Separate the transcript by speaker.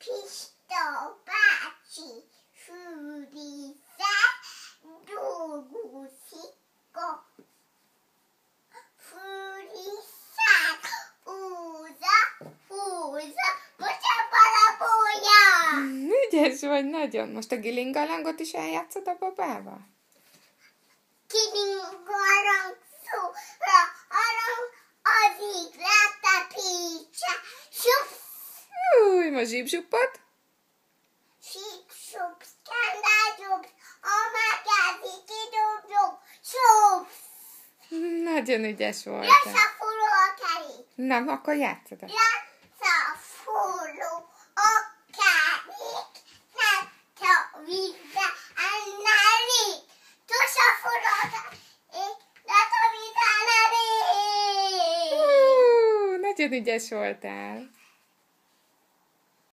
Speaker 1: Pista bácsi fűrészek, dolgozik a fűrészek. Húza, most a balabolja!
Speaker 2: Ügyes vagy nagyon. Most a gilingalángot is eljátszod a babával?
Speaker 1: Gilingalang szóra, az így letepítse.
Speaker 2: Új, most zsípzsuppot?
Speaker 1: Síp-sup, szkendál-zsup, a megázzi kidobjuk, sup!
Speaker 2: Nagyon ügyes voltál.
Speaker 1: Leszafuló a kerék.
Speaker 2: Nem, akkor játszod.
Speaker 1: Leszafuló a kerék, lett a vízbe ennelik. Tusafuló a kerék, lett a vízbe ennelik.
Speaker 2: Nagyon ügyes voltál.